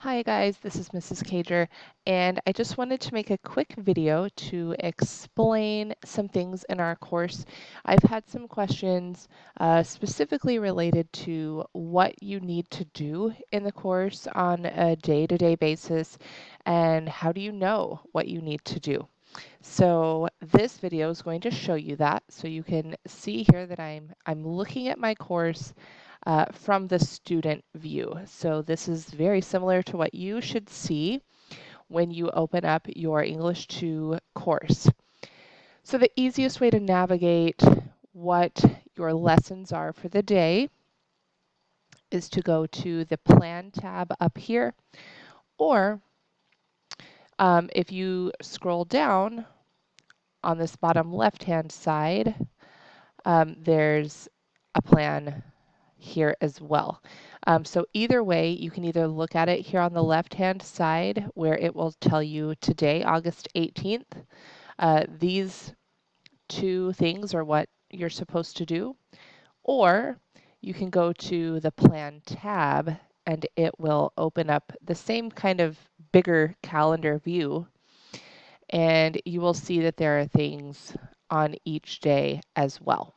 Hi guys, this is Mrs. Cager, and I just wanted to make a quick video to explain some things in our course. I've had some questions specifically related to what you need to do in the course on a day-to-day basis, and how do you know what you need to do. So this video is going to show you that. So you can see here that I'm looking at my course from the student view. So this is very similar to what you should see when you open up your English 2 course. So the easiest way to navigate what your lessons are for the day is to go to the Plan tab up here, or if you scroll down on this bottom left-hand side, there's a plan here as well. So either way, you can either look at it here on the left-hand side where it will tell you today, August 18th, these two things are what you're supposed to do, or you can go to the Plan tab and it will open up the same kind of bigger calendar view, and you will see that there are things on each day as well.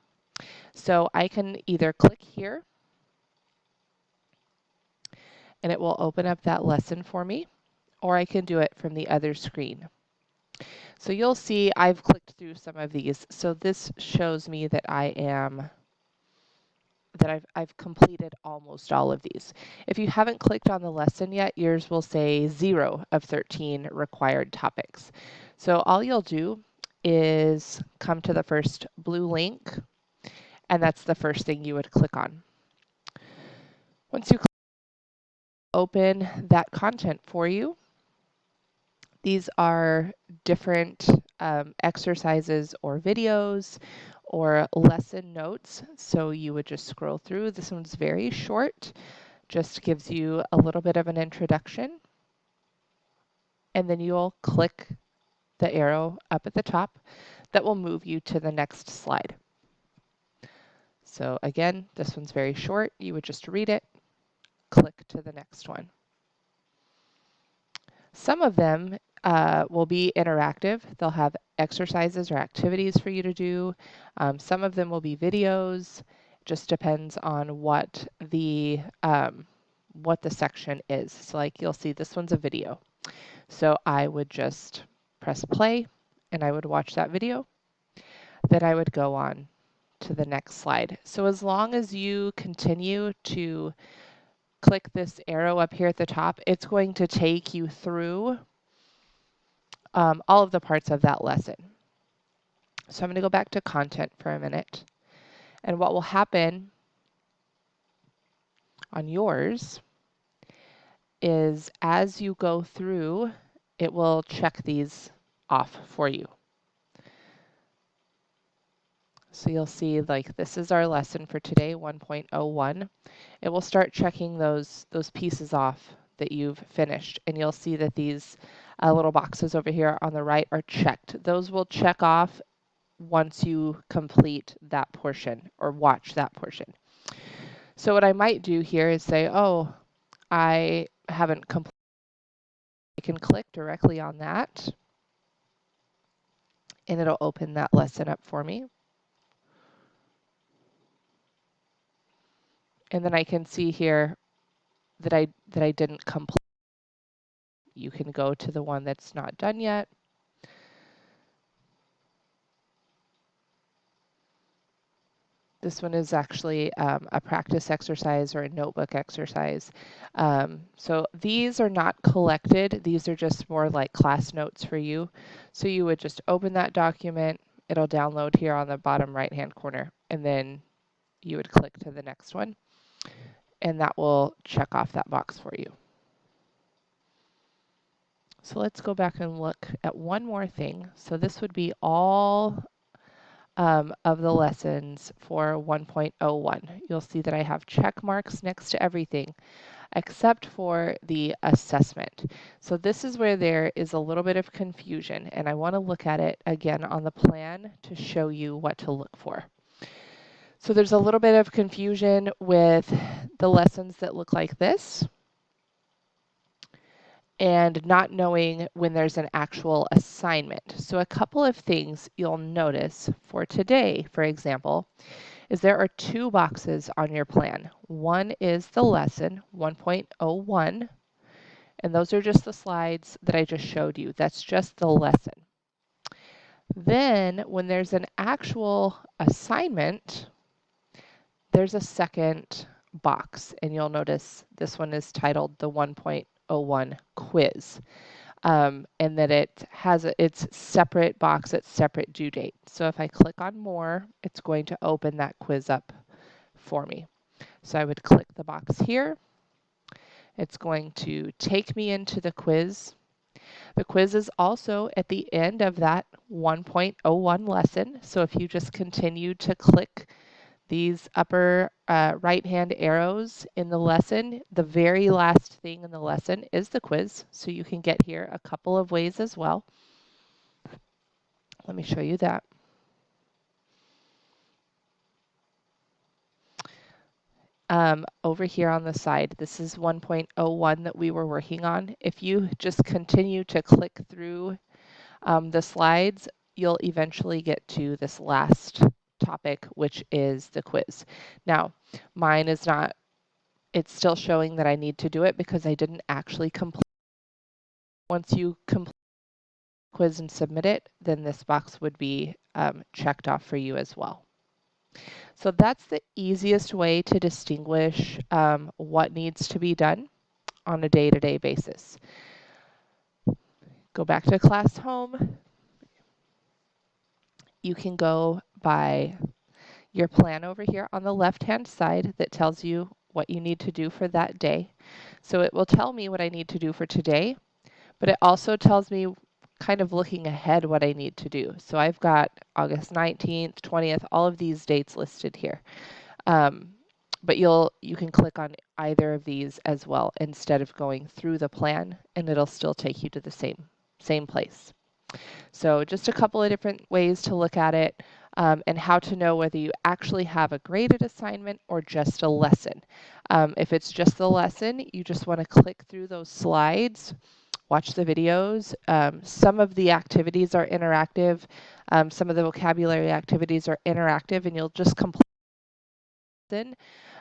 So I can either click here and it will open up that lesson for me, or I can do it from the other screen. So you'll see I've clicked through some of these. So this shows me that I've completed almost all of these. If you haven't clicked on the lesson yet, yours will say 0 of 13 required topics. So all you'll do is come to the first blue link, and that's the first thing you would click on. Once you open that content for you, these are different exercises or videos or lesson notes. So you would just scroll through. This one's very short, just gives you a little bit of an introduction. And then you'll click the arrow up at the top that will move you to the next slide. So again, this one's very short. You would just read it, click to the next one. Some of them will be interactive. They'll have exercises or activities for you to do. Some of them will be videos. Just depends on what the section is. So like you'll see this one's a video. So I would just press play and I would watch that video. Then I would go on to the next slide. So as long as you continue to click this arrow up here at the top, it's going to take you through all of the parts of that lesson. So I'm going to go back to content for a minute. And what will happen on yours is as you go through, it will check these off for you. So you'll see like this is our lesson for today, 1.01. It will start checking those pieces off that you've finished, and you'll see that these little boxes over here on the right are checked. Those will check off once you complete that portion or watch that portion. So what I might do here is say, oh, I haven't completed. I can click directly on that and it'll open that lesson up for me. And then I can see here that I didn't complete. You can go to the one that's not done yet. This one is actually a practice exercise or a notebook exercise. So these are not collected. These are just more like class notes for you. So you would just open that document. It'll download here on the bottom right-hand corner, and then you would click to the next one, and that will check off that box for you. So let's go back and look at one more thing. So this would be all of the lessons for 1.01. You'll see that I have check marks next to everything except for the assessment. So this is where there is a little bit of confusion, and I want to look at it again on the plan to show you what to look for. So there's a little bit of confusion with the lessons that look like this. and not knowing when there's an actual assignment. So a couple of things you'll notice for today, for example, is there are two boxes on your plan. One is the lesson 1.01, and those are just the slides that I just showed you. That's just the lesson. Then when there's an actual assignment, there's a second box, and you'll notice this one is titled the 1.01 quiz. And that it has its separate box, its separate due date. So if I click on more, it's going to open that quiz up for me. So I would click the box here. It's going to take me into the quiz. The quiz is also at the end of that 1.01 lesson. So if you just continue to click these upper right-hand arrows in the lesson, the very last thing in the lesson is the quiz. So you can get here a couple of ways as well. Let me show you that. Over here on the side, this is 1.01 that we were working on. If you just continue to click through the slides, you'll eventually get to this last topic, which is the quiz. Now, mine is not, it's still showing that I need to do it because I didn't actually complete. Once you complete the quiz and submit it, then this box would be checked off for you as well. So that's the easiest way to distinguish what needs to be done on a day-to-day basis. Go back to class home. You can go by your plan over here on the left-hand side that tells you what you need to do for that day. So it will tell me what I need to do for today, but it also tells me kind of looking ahead what I need to do. So I've got August 19th, 20th, all of these dates listed here. But you can click on either of these as well instead of going through the plan, and it'll still take you to the same place. So just a couple of different ways to look at it and how to know whether you actually have a graded assignment or just a lesson. If it's just the lesson, you just want to click through those slides, watch the videos. Some of the activities are interactive. Some of the vocabulary activities are interactive, and you'll just complete in,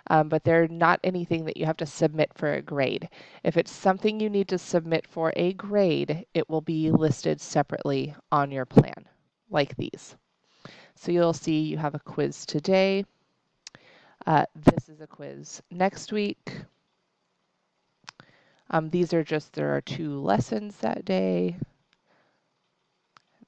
but they're not anything that you have to submit for a grade. If it's something you need to submit for a grade, it will be listed separately on your plan, like these. So you'll see you have a quiz today. This is a quiz next week. These are just, there are 2 lessons that day.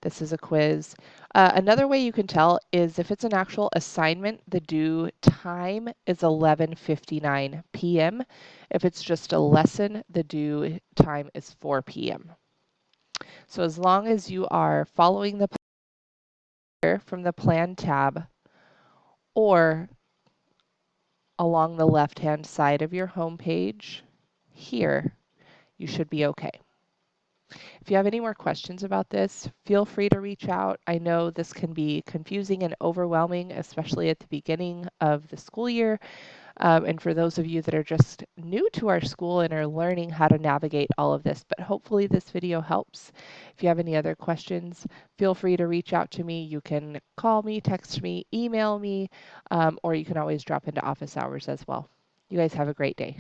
This is a quiz. Another way you can tell is if it's an actual assignment, the due time is 11:59 p.m. If it's just a lesson, the due time is 4 p.m. So as long as you are following the plan from the plan tab or along the left-hand side of your home page here, you should be okay. If you have any more questions about this, feel free to reach out. I know this can be confusing and overwhelming, especially at the beginning of the school year. And for those of you that are just new to our school and are learning how to navigate all of this, but hopefully this video helps. If you have any other questions, feel free to reach out to me. You can call me, text me, email me, or you can always drop into office hours as well. You guys have a great day.